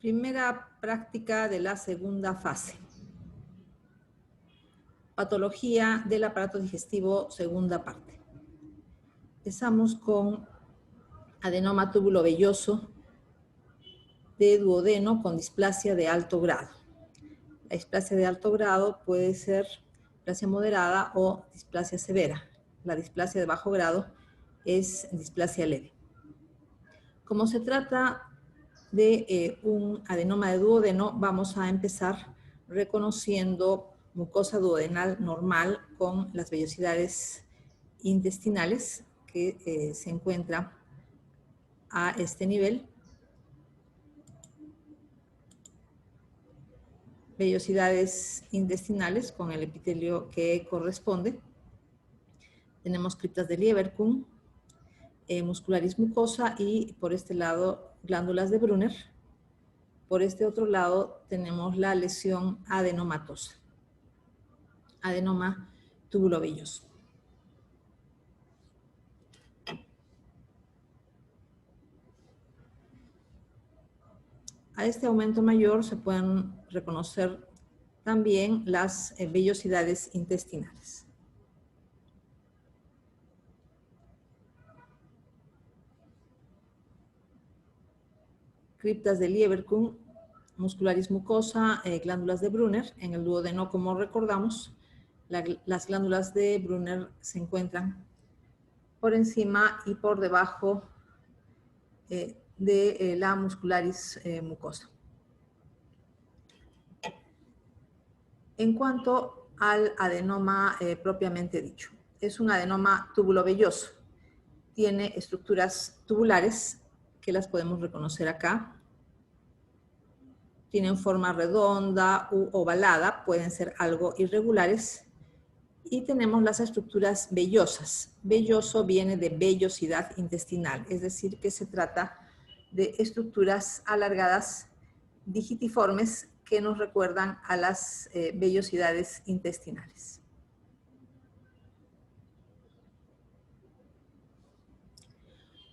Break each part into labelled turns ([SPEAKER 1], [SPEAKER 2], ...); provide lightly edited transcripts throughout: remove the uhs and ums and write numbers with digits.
[SPEAKER 1] Primera práctica de la segunda fase. Patología del aparato digestivo, segunda parte. Empezamos con adenoma tubulovelloso de duodeno con displasia de alto grado. La displasia de alto grado puede ser displasia moderada o displasia severa. La displasia de bajo grado es displasia leve. Como se trata de un adenoma de duodeno, vamos a empezar reconociendo mucosa duodenal normal con las vellosidades intestinales que se encuentra a este nivel. Vellosidades intestinales con el epitelio que corresponde. Tenemos criptas de Lieberkühn, muscularis mucosa y por este lado glándulas de Brunner. Por este otro lado tenemos la lesión adenomatosa, adenoma tubulovelloso. A este aumento mayor se pueden reconocer también las vellosidades intestinales. Criptas de Lieberkühn, muscularis mucosa, glándulas de Brunner. En el duodeno, como recordamos, las glándulas de Brunner se encuentran por encima y por debajo de la muscularis mucosa. En cuanto al adenoma propiamente dicho, es un adenoma tubulovelloso. Tiene estructuras tubulares que las podemos reconocer acá. Tienen forma redonda u ovalada, pueden ser algo irregulares. Y tenemos las estructuras vellosas. Velloso viene de vellosidad intestinal, es decir, que se trata de estructuras alargadas, digitiformes, que nos recuerdan a las vellosidades intestinales.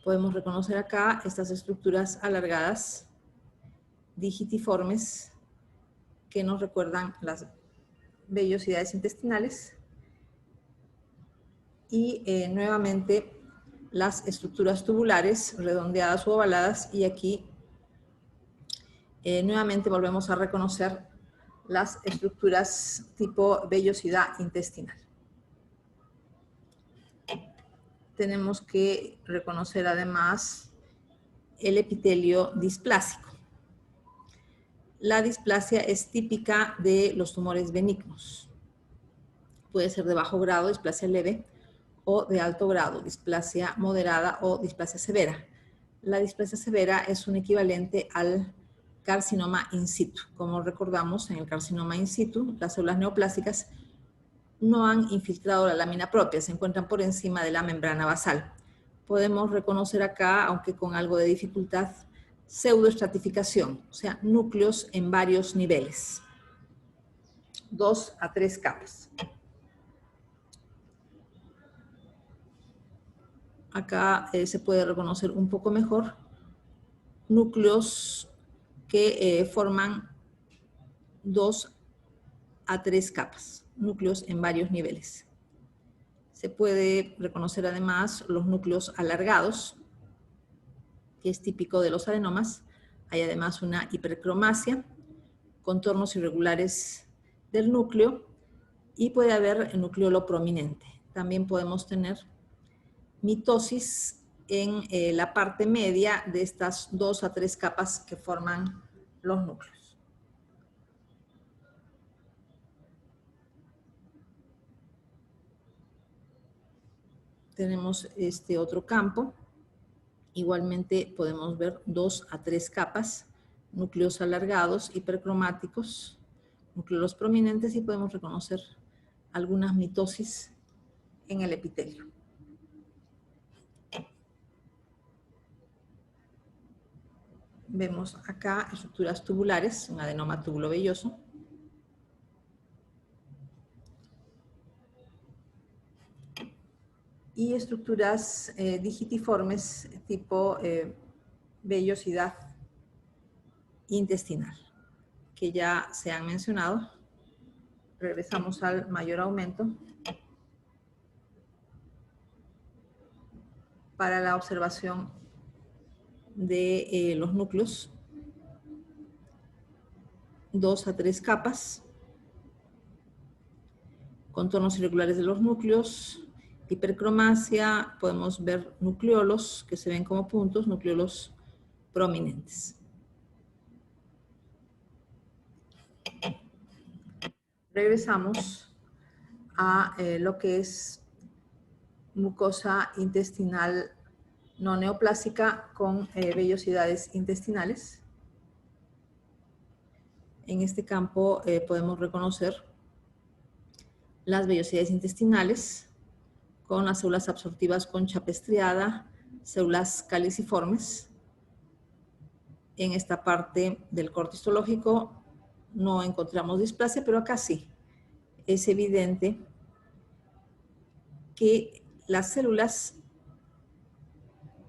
[SPEAKER 1] Podemos reconocer acá estas estructuras alargadas, digitiformes, que nos recuerdan las vellosidades intestinales. Y nuevamente las estructuras tubulares, redondeadas u ovaladas, y aquí nuevamente volvemos a reconocer las estructuras tipo vellosidad intestinal. Tenemos que reconocer además el epitelio displásico. La displasia es típica de los tumores benignos. Puede ser de bajo grado, displasia leve, o de alto grado, displasia moderada o displasia severa. La displasia severa es un equivalente al carcinoma in situ. Como recordamos, en el carcinoma in situ, las células neoplásicas no han infiltrado la lámina propia, se encuentran por encima de la membrana basal. Podemos reconocer acá, aunque con algo de dificultad, pseudoestratificación, o sea, núcleos en varios niveles. 2 a 3 capas. Acá se puede reconocer un poco mejor núcleos que forman 2 a 3 capas, núcleos en varios niveles. Se puede reconocer además los núcleos alargados, que es típico de los adenomas. Hay además una hipercromasia, contornos irregulares del núcleo, y puede haber nucleolo prominente. También podemos tener mitosis en la parte media de estas 2 a 3 capas que forman los núcleos. Tenemos este otro campo. Igualmente podemos ver 2 a 3 capas, núcleos alargados, hipercromáticos, núcleos prominentes, y podemos reconocer algunas mitosis en el epitelio. Vemos acá estructuras tubulares, un adenoma tubulovelloso. Y estructuras digitiformes tipo vellosidad intestinal, que ya se han mencionado. Regresamos al mayor aumento para la observación de los núcleos. 2 a 3 capas, contornos irregulares de los núcleos, hipercromacia, podemos ver nucleolos que se ven como puntos, nucleolos prominentes. Regresamos a lo que es mucosa intestinal no neoplásica con vellosidades intestinales. En este campo podemos reconocer las vellosidades intestinales con las células absortivas concha estriada, células caliciformes. En esta parte del corte histológico no encontramos displasia, pero acá sí. Es evidente que las células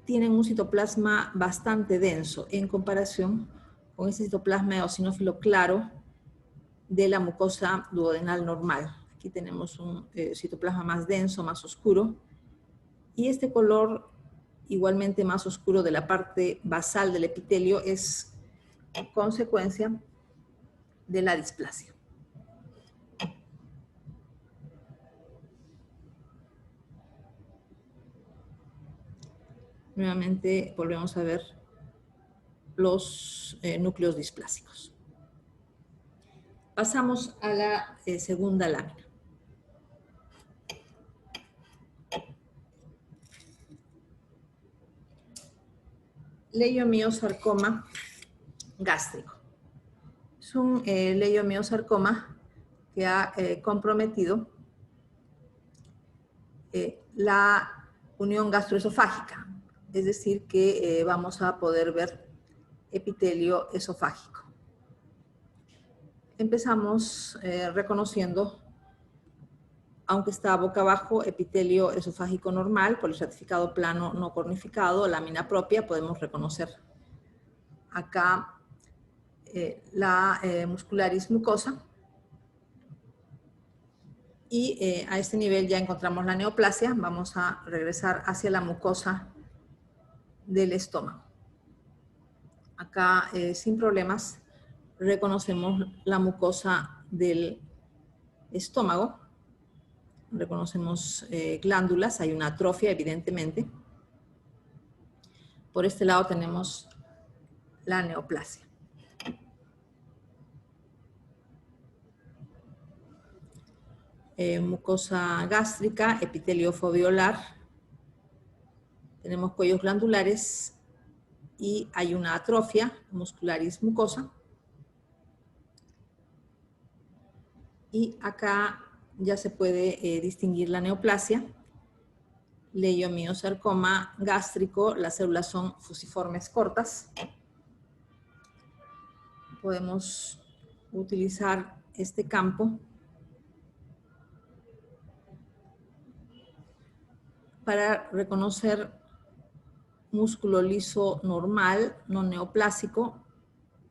[SPEAKER 1] tienen un citoplasma bastante denso en comparación con este citoplasma eosinófilo claro de la mucosa duodenal normal. Aquí tenemos un citoplasma más denso, más oscuro, y este color igualmente más oscuro de la parte basal del epitelio es consecuencia de la displasia. Nuevamente volvemos a ver los núcleos displásicos. Pasamos a la segunda lámina. Leiomiosarcoma gástrico. Es un leiomiosarcoma que ha comprometido la unión gastroesofágica, es decir, que vamos a poder ver epitelio esofágico. Empezamos reconociendo, aunque está boca abajo, epitelio esofágico normal, poliestratificado plano no cornificado, lámina propia, podemos reconocer acá la muscularis mucosa. Y a este nivel ya encontramos la neoplasia. Vamos a regresar hacia la mucosa del estómago. Acá, sin problemas, reconocemos la mucosa del estómago. Reconocemos glándulas, hay una atrofia, evidentemente. Por este lado tenemos la neoplasia. Mucosa gástrica, epitelio foveolar. Tenemos cuellos glandulares y hay una atrofia muscularis mucosa. Y acá ya se puede distinguir la neoplasia. Leiomiosarcoma gástrico, las células son fusiformes cortas. Podemos utilizar este campo para reconocer músculo liso normal, no neoplásico,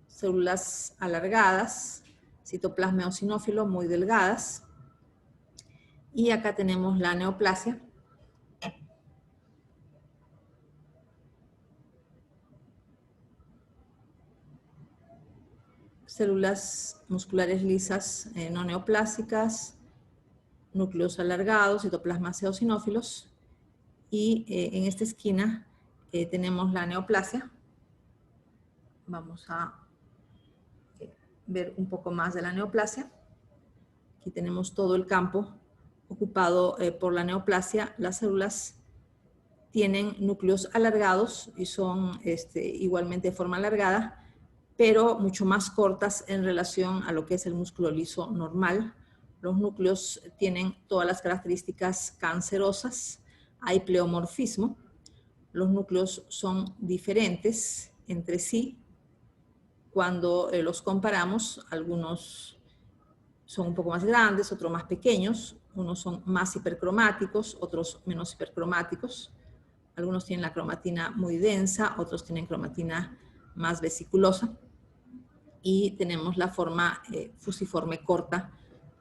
[SPEAKER 1] células alargadas, citoplasma eosinófilo muy delgadas. Y acá tenemos la neoplasia. Células musculares lisas no neoplásicas, núcleos alargados, citoplasmas eosinófilos. Y en esta esquina tenemos la neoplasia. Vamos a ver un poco más de la neoplasia. Aquí tenemos todo el campo ocupado por la neoplasia. Las células tienen núcleos alargados y son igualmente de forma alargada, pero mucho más cortas en relación a lo que es el músculo liso normal. Los núcleos tienen todas las características cancerosas, hay pleomorfismo. Los núcleos son diferentes entre sí. Cuando los comparamos, algunos son un poco más grandes, otros más pequeños, unos son más hipercromáticos, otros menos hipercromáticos. Algunos tienen la cromatina muy densa, otros tienen cromatina más vesiculosa. y tenemos la forma fusiforme corta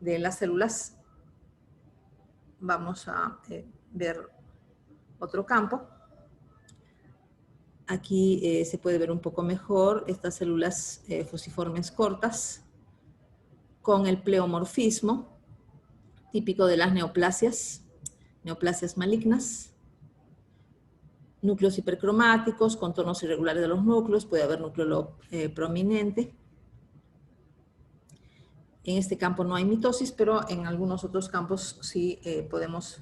[SPEAKER 1] de las células. Vamos a ver otro campo. Aquí se puede ver un poco mejor estas células fusiformes cortas con el pleomorfismo típico de las neoplasias malignas, núcleos hipercromáticos, contornos irregulares de los núcleos, puede haber núcleo prominente. En este campo no hay mitosis, pero en algunos otros campos sí podemos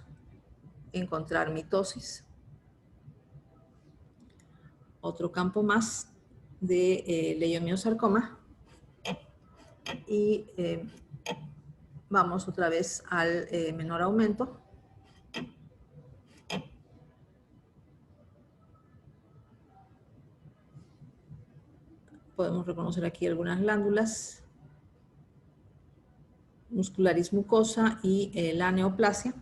[SPEAKER 1] encontrar mitosis. Otro campo más de leiomiosarcoma. Y vamos otra vez al menor aumento. Podemos reconocer aquí algunas glándulas, muscularis mucosa y la neoplasia.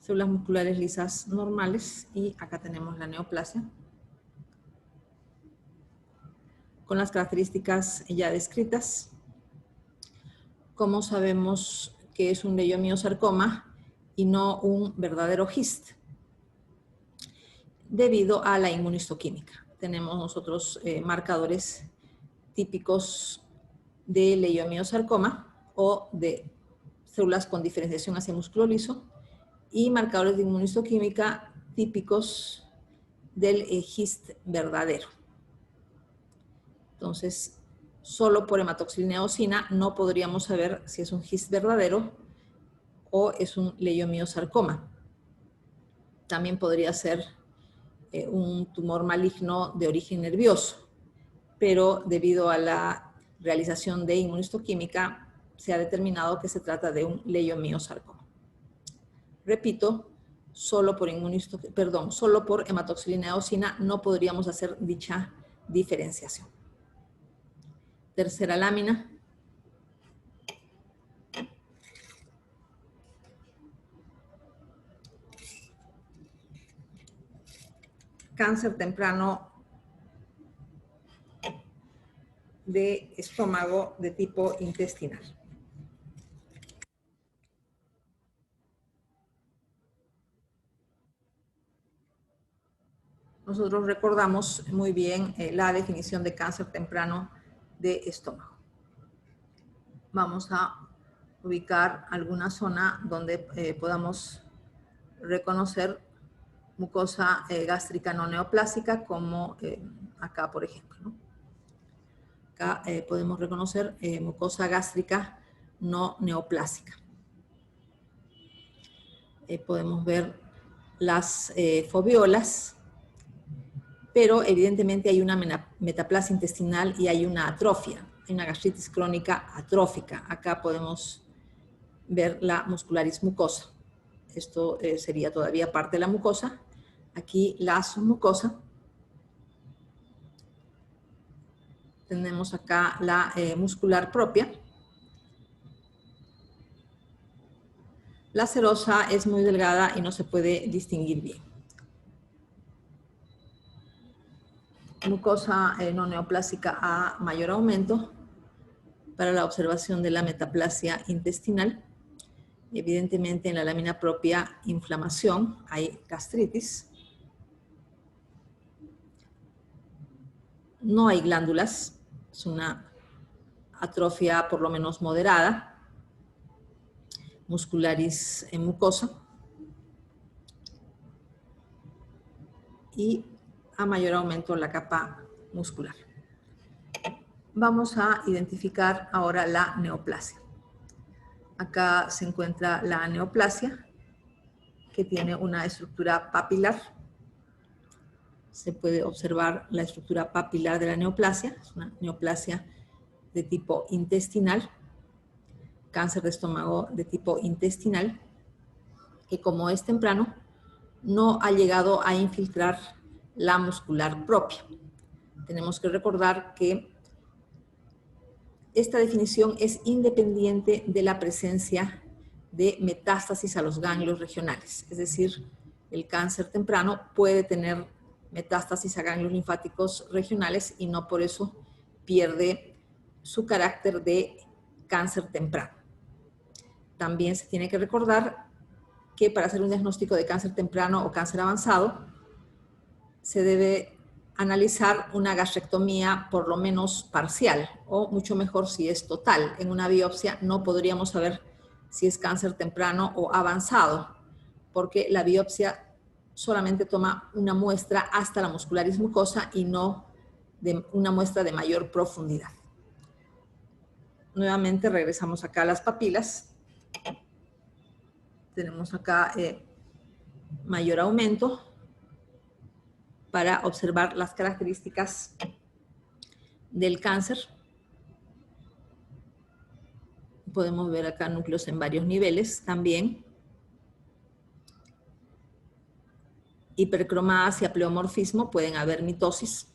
[SPEAKER 1] Células musculares lisas normales y acá tenemos la neoplasia. Con las características ya descritas. ¿Cómo sabemos que es un leiomiosarcoma y no un verdadero GIST? Debido a la inmunistoquímica. Tenemos nosotros marcadores típicos de leiomiosarcoma o de células con diferenciación hacia músculo liso y marcadores de inmunistoquímica típicos del GIST verdadero. Entonces, solo por hematoxilina eosina no podríamos saber si es un GIST verdadero o es un leiomiosarcoma. También podría ser un tumor maligno de origen nervioso, pero debido a la realización de inmunistoquímica se ha determinado que se trata de un leiomiosarcoma. Repito, solo por hematoxilina eosina no podríamos hacer dicha diferenciación. Tercera lámina. Cáncer temprano de estómago de tipo intestinal. Nosotros recordamos muy bien la definición de cáncer temprano de estómago. Vamos a ubicar alguna zona donde podamos reconocer mucosa gástrica no neoplásica, como acá, por ejemplo, ¿no? Acá podemos reconocer mucosa gástrica no neoplásica. Podemos ver las foviolas, pero evidentemente hay una metaplasia intestinal y hay una atrofia, hay una gastritis crónica atrófica. Acá podemos ver la muscularis mucosa. Esto sería todavía parte de la mucosa. Aquí la submucosa. Tenemos acá la muscular propia. La serosa es muy delgada y no se puede distinguir bien. Mucosa no neoplásica a mayor aumento para la observación de la metaplasia intestinal. Evidentemente en la lámina propia inflamación, hay gastritis. No hay glándulas, es una atrofia por lo menos moderada. Muscularis mucosa. Y a mayor aumento la capa muscular. Vamos a identificar ahora la neoplasia. Acá se encuentra la neoplasia, que tiene una estructura papilar. Se puede observar la estructura papilar de la neoplasia. Es una neoplasia de tipo intestinal, cáncer de estómago de tipo intestinal, que como es temprano, no ha llegado a infiltrar la muscular propia. Tenemos que recordar que esta definición es independiente de la presencia de metástasis a los ganglios regionales. Es decir, el cáncer temprano puede tener metástasis a ganglios linfáticos regionales y no por eso pierde su carácter de cáncer temprano. También se tiene que recordar que para hacer un diagnóstico de cáncer temprano o cáncer avanzado se debe analizar una gastrectomía por lo menos parcial o mucho mejor si es total. En una biopsia no podríamos saber si es cáncer temprano o avanzado, porque la biopsia solamente toma una muestra hasta la muscularis mucosa y no una muestra de mayor profundidad. Nuevamente regresamos acá a las papilas. Tenemos acá mayor aumento para observar las características del cáncer. Podemos ver acá núcleos en varios niveles también. Hipercromasia, pleomorfismo, pueden haber mitosis.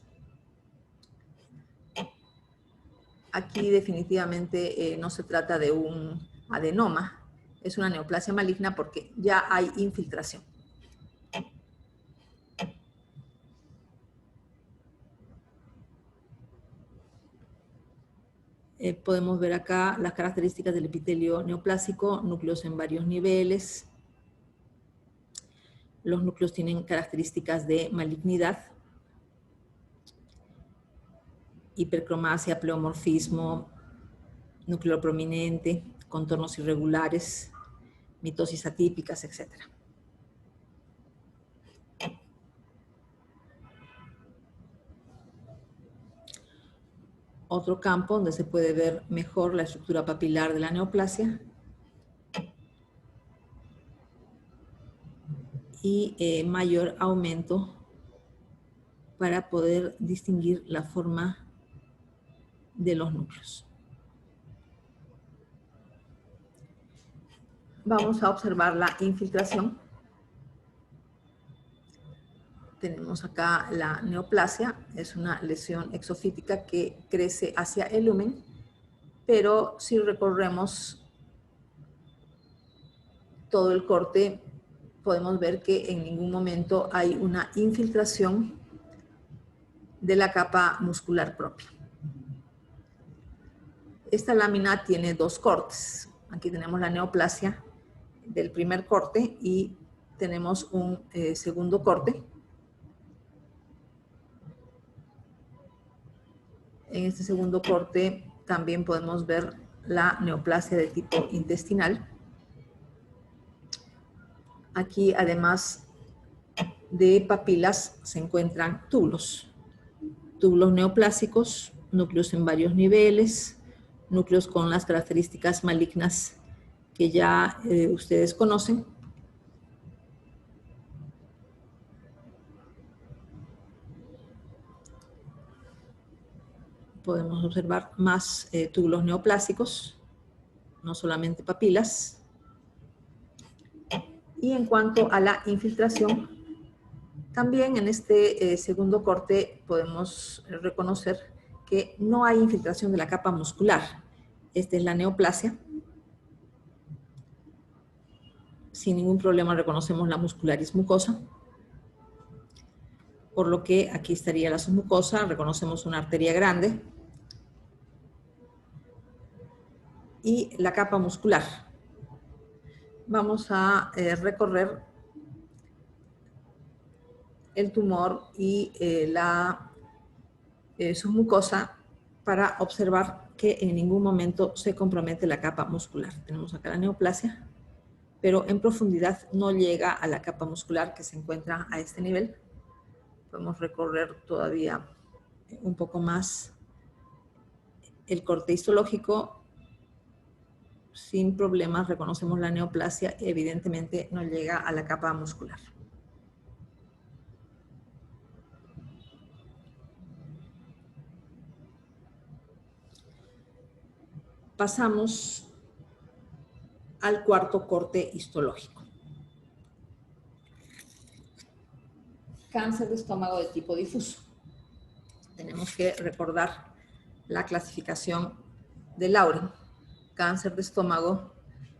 [SPEAKER 1] Aquí definitivamente no se trata de un adenoma, es una neoplasia maligna porque ya hay infiltración. Podemos ver acá las características del epitelio neoplásico, núcleos en varios niveles. Los núcleos tienen características de malignidad. Hipercromasia, pleomorfismo, núcleo prominente, contornos irregulares, mitosis atípicas, etc. Otro campo donde se puede ver mejor la estructura papilar de la neoplasia y mayor aumento para poder distinguir la forma de los núcleos. Vamos a observar la infiltración. Tenemos acá la neoplasia, es una lesión exofítica que crece hacia el lumen, pero si recorremos todo el corte, podemos ver que en ningún momento hay una infiltración de la capa muscular propia. Esta lámina tiene dos cortes. Aquí tenemos la neoplasia del primer corte y tenemos un segundo corte. En este segundo corte también podemos ver la neoplasia de tipo intestinal. Aquí, además de papilas, se encuentran túbulos. Túbulos neoplásicos, núcleos en varios niveles, núcleos con las características malignas que ya ustedes conocen. Podemos observar más túbulos neoplásicos, no solamente papilas. Y en cuanto a la infiltración, también en este segundo corte podemos reconocer que no hay infiltración de la capa muscular. Esta es la neoplasia. Sin ningún problema reconocemos la muscularis mucosa. Por lo que aquí estaría la submucosa, reconocemos una arteria grande. Y la capa muscular. Vamos a recorrer el tumor y la submucosa para observar que en ningún momento se compromete la capa muscular. Tenemos acá la neoplasia, pero en profundidad no llega a la capa muscular que se encuentra a este nivel. Podemos recorrer todavía un poco más el corte histológico. Sin problemas reconocemos la neoplasia, evidentemente no llega a la capa muscular. Pasamos al cuarto corte histológico. Cáncer de estómago de tipo difuso. Tenemos que recordar la clasificación de Lauren. Cáncer de estómago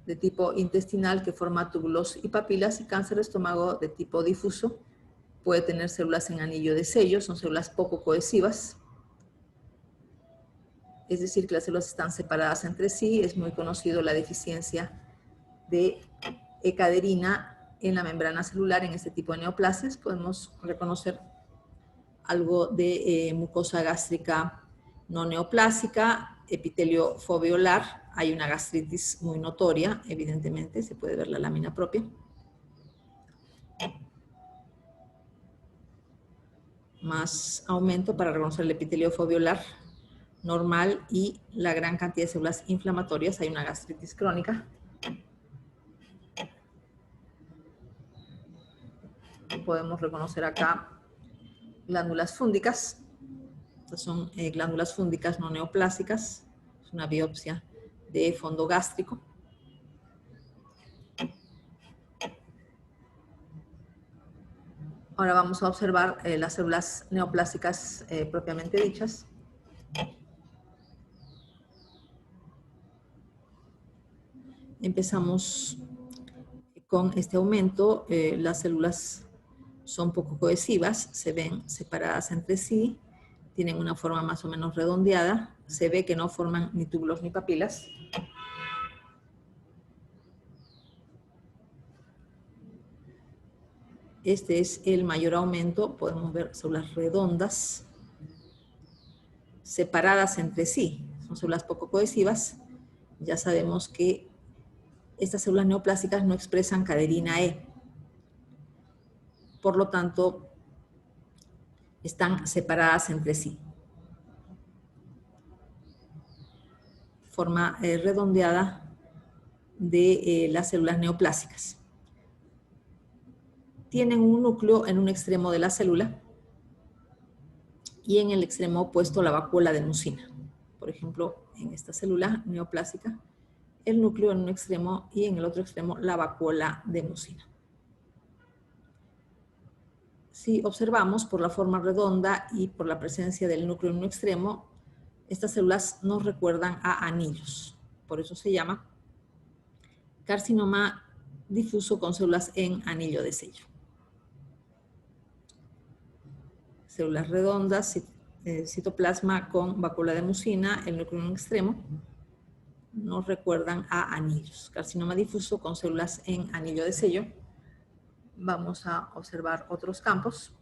[SPEAKER 1] de tipo intestinal que forma túbulos y papilas y cáncer de estómago de tipo difuso puede tener células en anillo de sello, son células poco cohesivas. Es decir, que las células están separadas entre sí. Es muy conocido la deficiencia de E-caderina en la membrana celular en este tipo de neoplasias. Podemos reconocer algo de mucosa gástrica no neoplásica, epitelio foveolar. Hay una gastritis muy notoria, evidentemente, se puede ver la lámina propia. Más aumento para reconocer el epitelio foveolar normal y la gran cantidad de células inflamatorias. Hay una gastritis crónica. Podemos reconocer acá glándulas fúndicas. Estas son glándulas fúndicas no neoplásicas. Es una biopsia de fondo gástrico. Ahora vamos a observar las células neoplásicas propiamente dichas. Empezamos con este aumento. Las células son poco cohesivas, se ven separadas entre sí, tienen una forma más o menos redondeada, se ve que no forman ni túbulos ni papilas. Este es el mayor aumento, podemos ver células redondas, separadas entre sí, son células poco cohesivas. Ya sabemos que estas células neoplásicas no expresan caderina E. Por lo tanto, están separadas entre sí. Forma redondeada de las células neoplásicas. Tienen un núcleo en un extremo de la célula y en el extremo opuesto la vacuola de mucina. Por ejemplo, en esta célula neoplásica, el núcleo en un extremo y en el otro extremo la vacuola de mucina. Si observamos por la forma redonda y por la presencia del núcleo en un extremo, estas células nos recuerdan a anillos. Por eso se llama carcinoma difuso con células en anillo de sello. Células redondas, citoplasma con vacuola de mucina, el núcleo en un extremo, nos recuerdan a anillos. Carcinoma difuso con células en anillo de sello. Vamos a observar otros campos.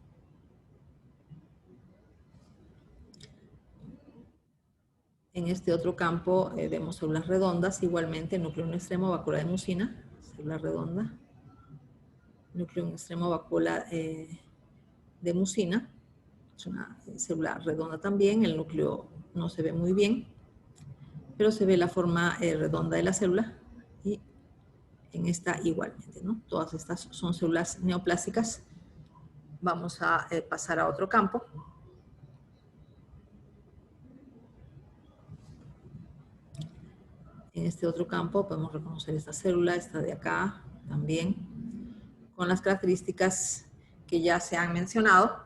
[SPEAKER 1] En este otro campo vemos células redondas, igualmente núcleo en un extremo, vacuola de mucina, célula redonda, núcleo en un extremo, vacuola de mucina. Es una célula redonda también, el núcleo no se ve muy bien, pero se ve la forma redonda de la célula y en esta igualmente, ¿no? Todas estas son células neoplásicas. Vamos a pasar a otro campo. En este otro campo podemos reconocer esta célula, esta de acá también, con las características que ya se han mencionado.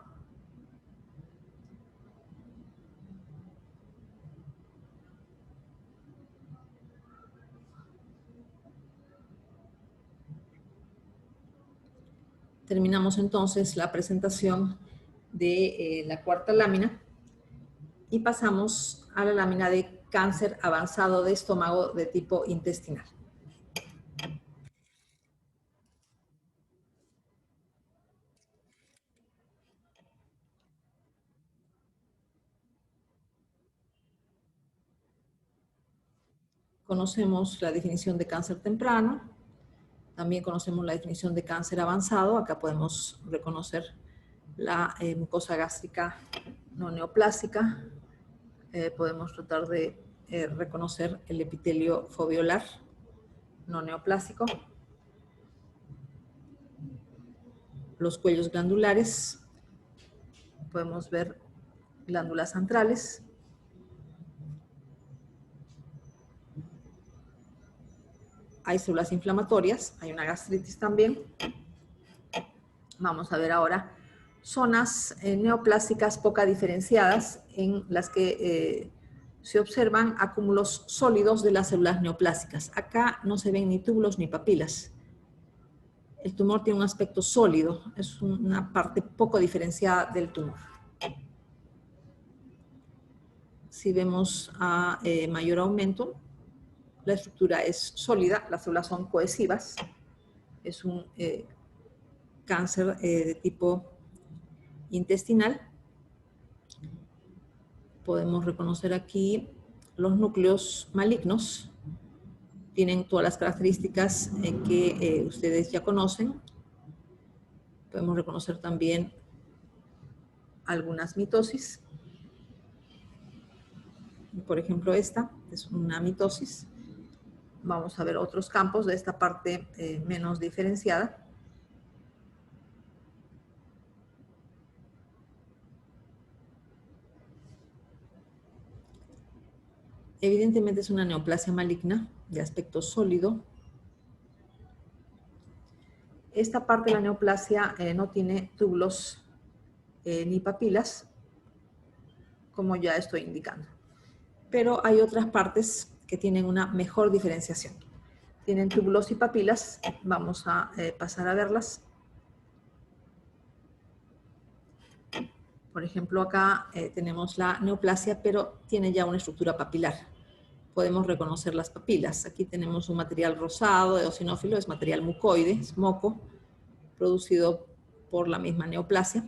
[SPEAKER 1] Terminamos entonces la presentación de la cuarta lámina y pasamos a la lámina de cáncer avanzado de estómago de tipo intestinal. Conocemos la definición de cáncer temprano, también conocemos la definición de cáncer avanzado. Acá podemos reconocer la mucosa gástrica no neoplásica. Podemos tratar de reconocer el epitelio foveolar no neoplásico, los cuellos glandulares, podemos ver glándulas antrales, hay células inflamatorias, hay una gastritis también. Vamos a ver ahora zonas neoplásicas poco diferenciadas en las que se observan acúmulos sólidos de las células neoplásicas. Acá no se ven ni túbulos ni papilas. el tumor tiene un aspecto sólido, es una parte poco diferenciada del tumor. Si vemos a mayor aumento, la estructura es sólida, las células son cohesivas, es un cáncer de tipo intestinal. Podemos reconocer aquí los núcleos malignos, tienen todas las características que ustedes ya conocen. Podemos reconocer también algunas mitosis. Por ejemplo, esta es una mitosis. Vamos a ver otros campos de esta parte menos diferenciada. Evidentemente es una neoplasia maligna de aspecto sólido. Esta parte de la neoplasia no tiene túbulos ni papilas, como ya estoy indicando. Pero hay otras partes que tienen una mejor diferenciación. Tienen túbulos y papilas. Vamos a pasar a verlas. Por ejemplo, acá tenemos la neoplasia, pero tiene ya una estructura papilar. Podemos reconocer las papilas. Aquí tenemos un material rosado, eosinófilo, es material mucoide, es moco, producido por la misma neoplasia.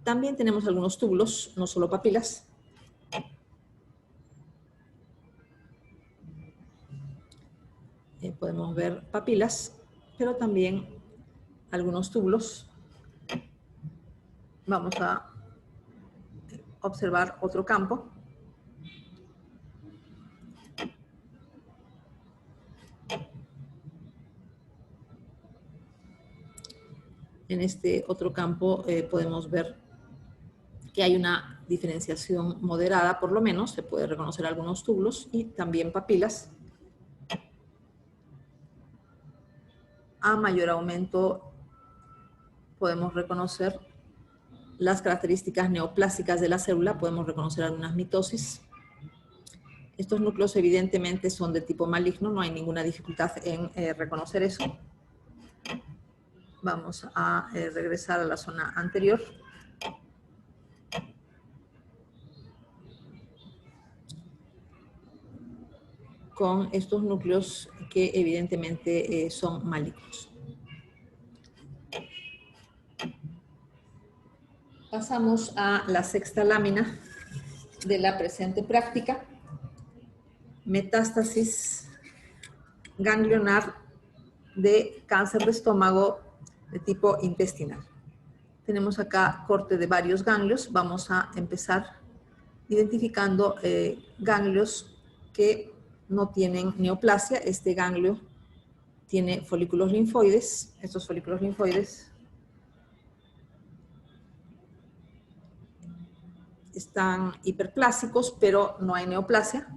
[SPEAKER 1] También tenemos algunos túbulos, no solo papilas. Podemos ver papilas, pero también algunos túbulos. Vamos a observar otro campo. En este otro campo podemos ver que hay una diferenciación moderada, por lo menos, se puede reconocer algunos túbulos y también papilas. A mayor aumento podemos reconocer las características neoplásicas de la célula, podemos reconocer algunas mitosis. Estos núcleos evidentemente son de tipo maligno, no hay ninguna dificultad en reconocer eso. Vamos a regresar a la zona anterior. Con estos núcleos que evidentemente son malignos. Pasamos a la sexta lámina de la presente práctica. Metástasis ganglionar de cáncer de estómago de tipo intestinal. Tenemos acá corte de varios ganglios. Vamos a empezar identificando ganglios que no tienen neoplasia. Este ganglio tiene folículos linfoides. Estos folículos linfoides están hiperplásicos, pero no hay neoplasia.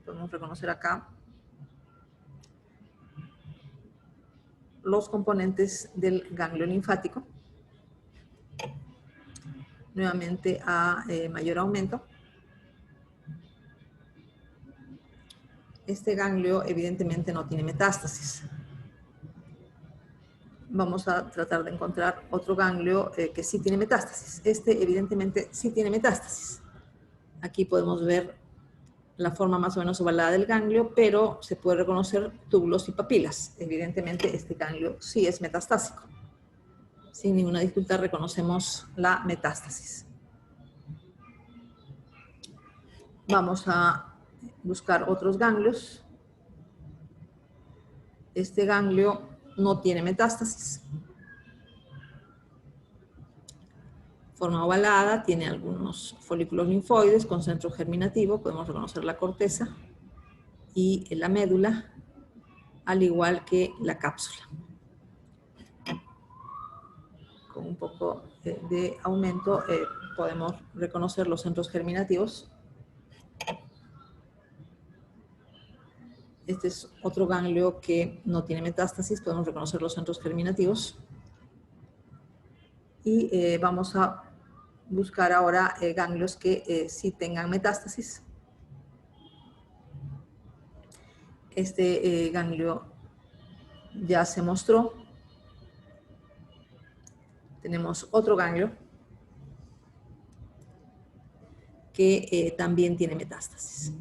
[SPEAKER 1] Podemos reconocer acá los componentes del ganglio linfático. Nuevamente a mayor aumento. Este ganglio evidentemente no tiene metástasis. Vamos a tratar de encontrar otro ganglio que sí tiene metástasis. Este evidentemente sí tiene metástasis. Aquí podemos ver la forma más o menos ovalada del ganglio, pero se puede reconocer túbulos y papilas. Evidentemente este ganglio sí es metastásico. Sin ninguna dificultad reconocemos la metástasis. Vamos a buscar otros ganglios. Este ganglio no tiene metástasis. Forma ovalada, tiene algunos folículos linfoides con centro germinativo, podemos reconocer la corteza y la médula, al igual que la cápsula. Con un poco de aumento podemos reconocer los centros germinativos. Este es otro ganglio que no tiene metástasis, podemos reconocer los centros germinativos. Y vamos a buscar ahora ganglios que sí tengan metástasis. Este ganglio ya se mostró. Tenemos otro ganglio que también tiene metástasis.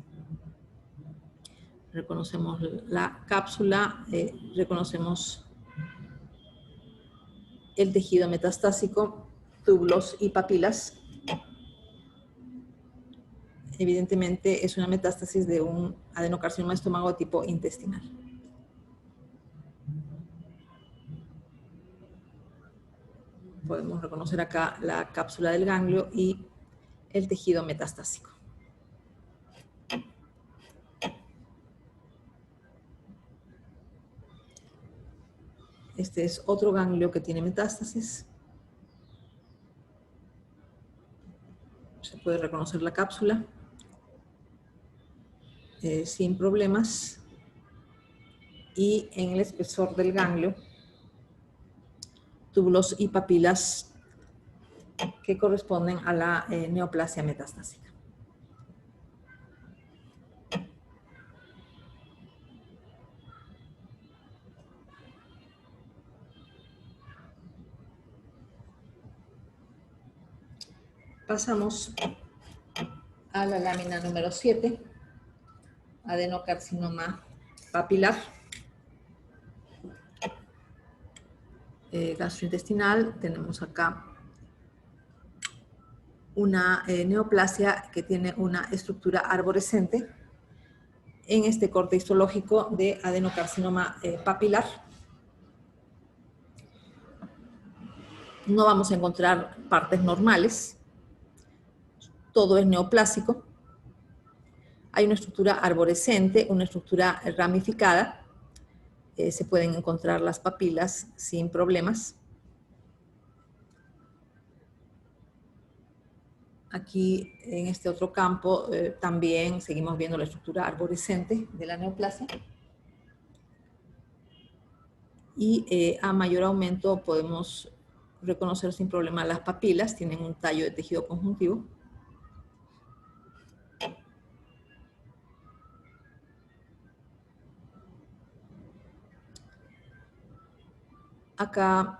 [SPEAKER 1] Reconocemos la cápsula, reconocemos el tejido metastásico, túbulos y papilas. Evidentemente es una metástasis de un adenocarcinoma de estómago tipo intestinal. Podemos reconocer acá la cápsula del ganglio y el tejido metastásico. Este es otro ganglio que tiene metástasis. Se puede reconocer la cápsula sin problemas. Y en el espesor del ganglio, túbulos y papilas que corresponden a la neoplasia metastásica. Pasamos a la lámina número 7, adenocarcinoma papilar, gastrointestinal. Tenemos acá una neoplasia que tiene una estructura arborescente en este corte histológico de adenocarcinoma papilar. No vamos a encontrar partes normales, todo es neoplásico. Hay una estructura arborescente, una estructura ramificada. Se pueden encontrar las papilas sin problemas. Aquí en este otro campo también seguimos viendo la estructura arborescente de la neoplasia. Y a mayor aumento podemos reconocer sin problema las papilas, tienen un tallo de tejido conjuntivo. Acá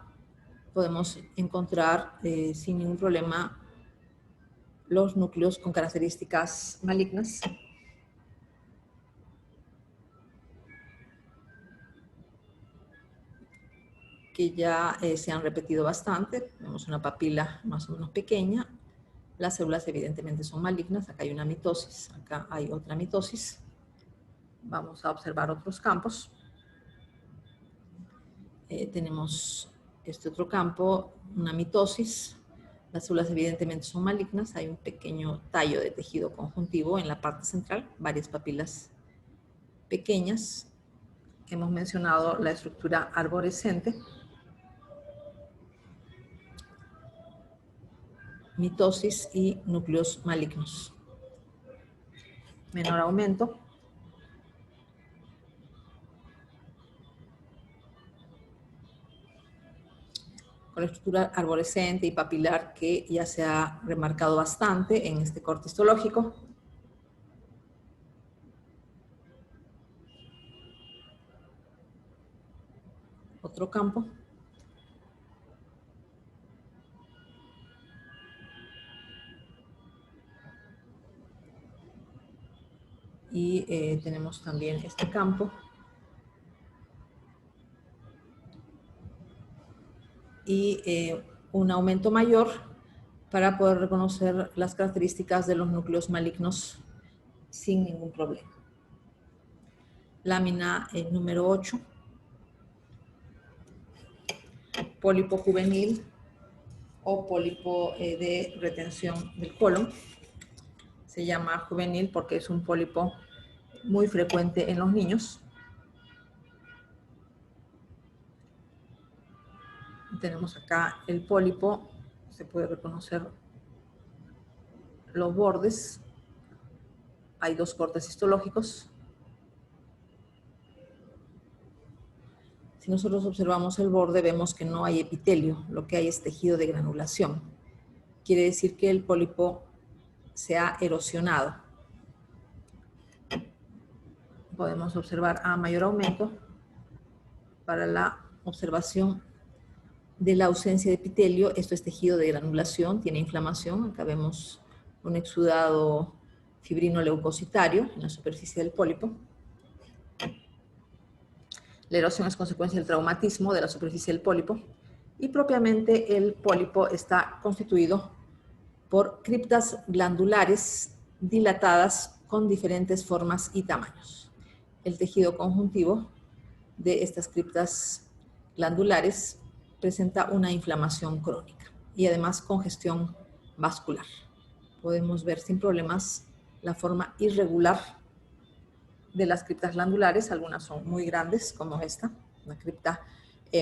[SPEAKER 1] podemos encontrar sin ningún problema los núcleos con características malignas. Que ya se han repetido bastante. Vemos una papila más o menos pequeña. Las células evidentemente son malignas. Acá hay una mitosis, acá hay otra mitosis. Vamos a observar otros campos. Tenemos este otro campo, una mitosis. Las células evidentemente son malignas. Hay un pequeño tallo de tejido conjuntivo en la parte central, varias papilas pequeñas. Hemos mencionado la estructura arborescente. Mitosis y núcleos malignos. Menor aumento. Con la estructura arborescente y papilar que ya se ha remarcado bastante en este corte histológico. Otro campo. Y tenemos también este campo. Y un aumento mayor para poder reconocer las características de los núcleos malignos sin ningún problema. Lámina número 8. Pólipo juvenil o pólipo de retención del colon. Se llama juvenil porque es un pólipo muy frecuente en los niños. Tenemos acá el pólipo, se puede reconocer los bordes. Hay dos cortes histológicos. Si nosotros observamos el borde, vemos que no hay epitelio, lo que hay es tejido de granulación. Quiere decir que el pólipo se ha erosionado. Podemos observar a mayor aumento para la observación de la ausencia de epitelio. Esto es tejido de granulación, tiene inflamación. Acá vemos un exudado fibrino leucocitario en la superficie del pólipo. La erosión es consecuencia del traumatismo de la superficie del pólipo y propiamente el pólipo está constituido por criptas glandulares dilatadas con diferentes formas y tamaños. El tejido conjuntivo de estas criptas glandulares presenta una inflamación crónica y además congestión vascular. Podemos ver sin problemas la forma irregular de las criptas glandulares. Algunas son muy grandes, como esta, una cripta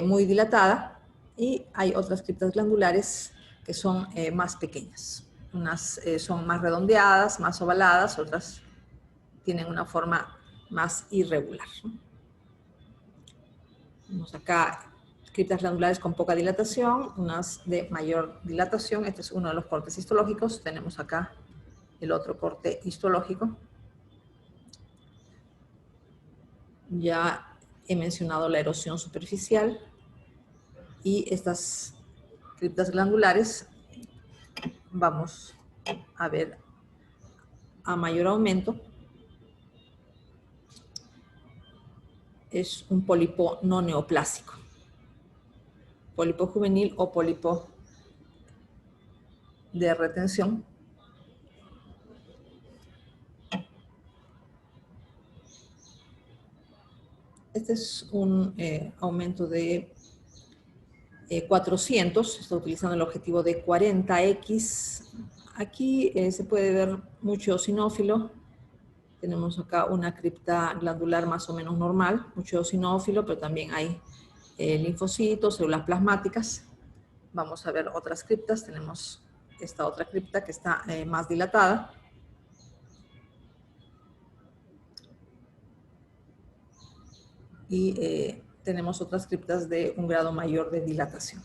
[SPEAKER 1] muy dilatada, y hay otras criptas glandulares que son más pequeñas. Unas son más redondeadas, más ovaladas, otras tienen una forma más irregular. Vemos acá criptas glandulares con poca dilatación, unas de mayor dilatación. Este es uno de los cortes histológicos. Tenemos acá el otro corte histológico. Ya he mencionado la erosión superficial y estas criptas glandulares vamos a ver a mayor aumento. Es un pólipo no neoplásico, pólipo juvenil o pólipo de retención. Este es un aumento de 400, está utilizando el objetivo de 40X. Aquí se puede ver mucho eosinófilo. Tenemos acá una cripta glandular más o menos normal, mucho eosinófilo, pero también hay linfocitos, células plasmáticas. Vamos a ver otras criptas. Tenemos esta otra cripta que está más dilatada. Y tenemos otras criptas de un grado mayor de dilatación.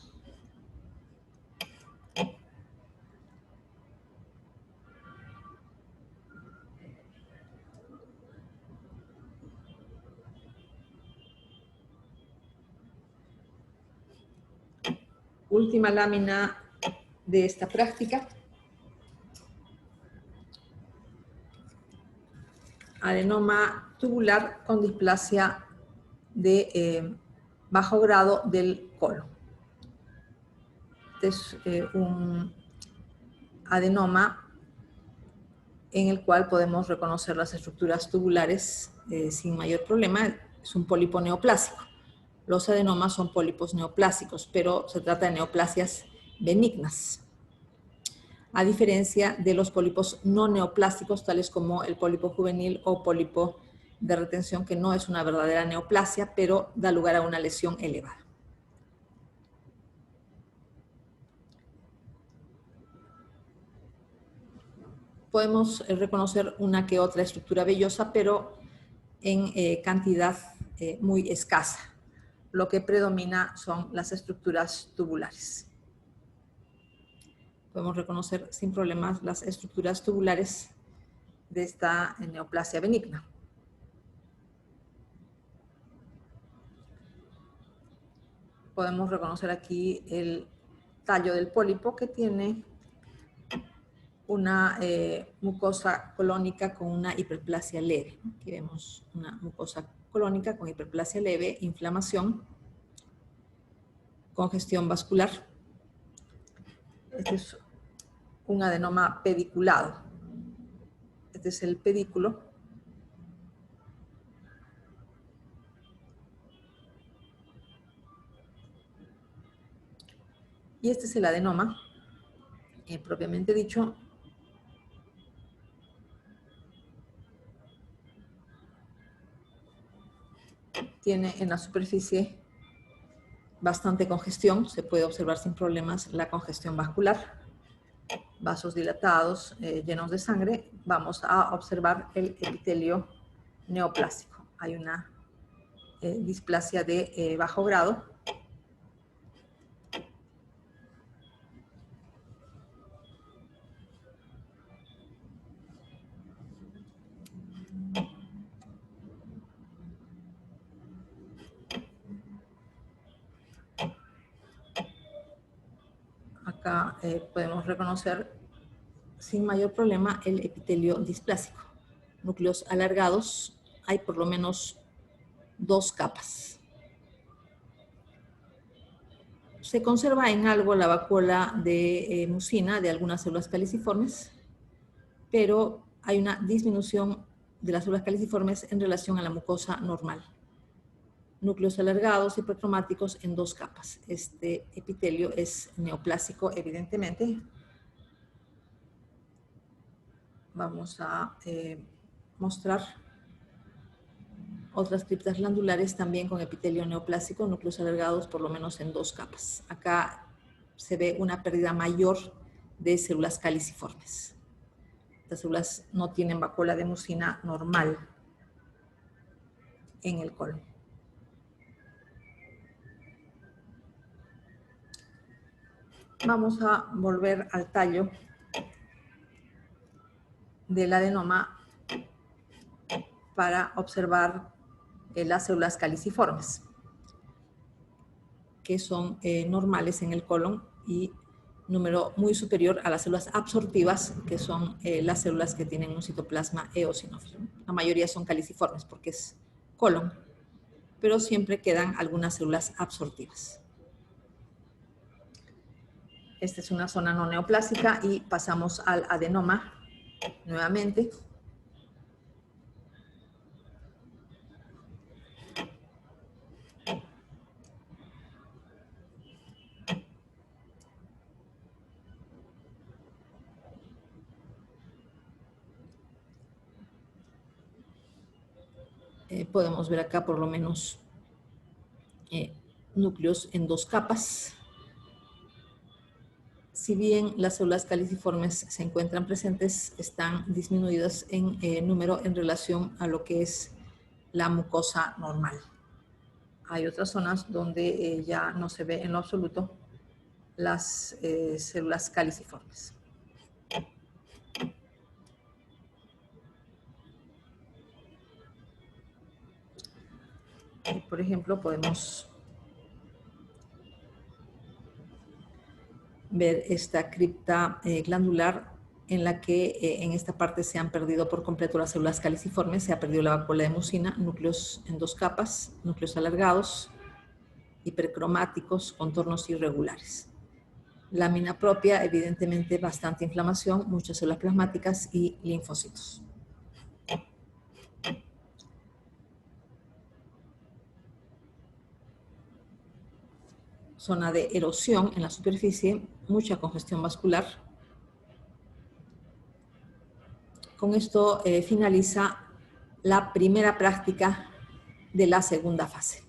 [SPEAKER 1] Última lámina de esta práctica. Adenoma tubular con displasia de bajo grado del colon. Este es un adenoma en el cual podemos reconocer las estructuras tubulares sin mayor problema. Es un pólipo neoplásico. Los adenomas son pólipos neoplásicos, pero se trata de neoplasias benignas, a diferencia de los pólipos no neoplásicos, tales como el pólipo juvenil o pólipo de retención, que no es una verdadera neoplasia, pero da lugar a una lesión elevada. Podemos reconocer una que otra estructura vellosa, pero en cantidad muy escasa. Lo que predomina son las estructuras tubulares. Podemos reconocer sin problemas las estructuras tubulares de esta neoplasia benigna. Podemos reconocer aquí el tallo del pólipo, que tiene una mucosa colónica con una hiperplasia leve. Aquí vemos una mucosa colónica con hiperplasia leve, inflamación, congestión vascular. Este es un adenoma pediculado. Este es el pedículo. Y este es el adenoma, propiamente dicho. Tiene en la superficie bastante congestión. Se puede observar sin problemas la congestión vascular. Vasos dilatados, llenos de sangre. Vamos a observar el epitelio neoplásico. Hay una displasia de bajo grado. acá podemos reconocer sin mayor problema el epitelio displásico. Núcleos alargados, hay por lo menos 2 capas. Se conserva en algo la vacuola de mucina de algunas células caliciformes, pero hay una disminución de las células caliciformes en relación a la mucosa normal. Núcleos alargados hipercromáticos en 2 capas. Este epitelio es neoplásico, evidentemente. Vamos a mostrar otras criptas glandulares también con epitelio neoplásico, núcleos alargados por lo menos en 2 capas. Acá se ve una pérdida mayor de células caliciformes. Estas células no tienen vacuola de mucina normal en el colon. Vamos a volver al tallo del adenoma para observar las células caliciformes, que son normales en el colon y número muy superior a las células absortivas, que son las células que tienen un citoplasma eosinófilo. La mayoría son caliciformes porque es colon, pero siempre quedan algunas células absortivas. Esta es una zona no neoplásica y pasamos al adenoma nuevamente. Podemos ver acá por lo menos núcleos en 2 capas. Si bien las células caliciformes se encuentran presentes, están disminuidas en número en relación a lo que es la mucosa normal. Hay otras zonas donde ya no se ve en lo absoluto las células caliciformes. Por ejemplo, podemos ver esta cripta glandular en la que en esta parte se han perdido por completo las células caliciformes, se ha perdido la vacuola de mucina, núcleos en 2 capas, núcleos alargados, hipercromáticos, contornos irregulares. Lámina propia, evidentemente bastante inflamación, muchas células plasmáticas y linfocitos. Zona de erosión en la superficie, mucha congestión vascular. Con esto finaliza la primera práctica de la segunda fase.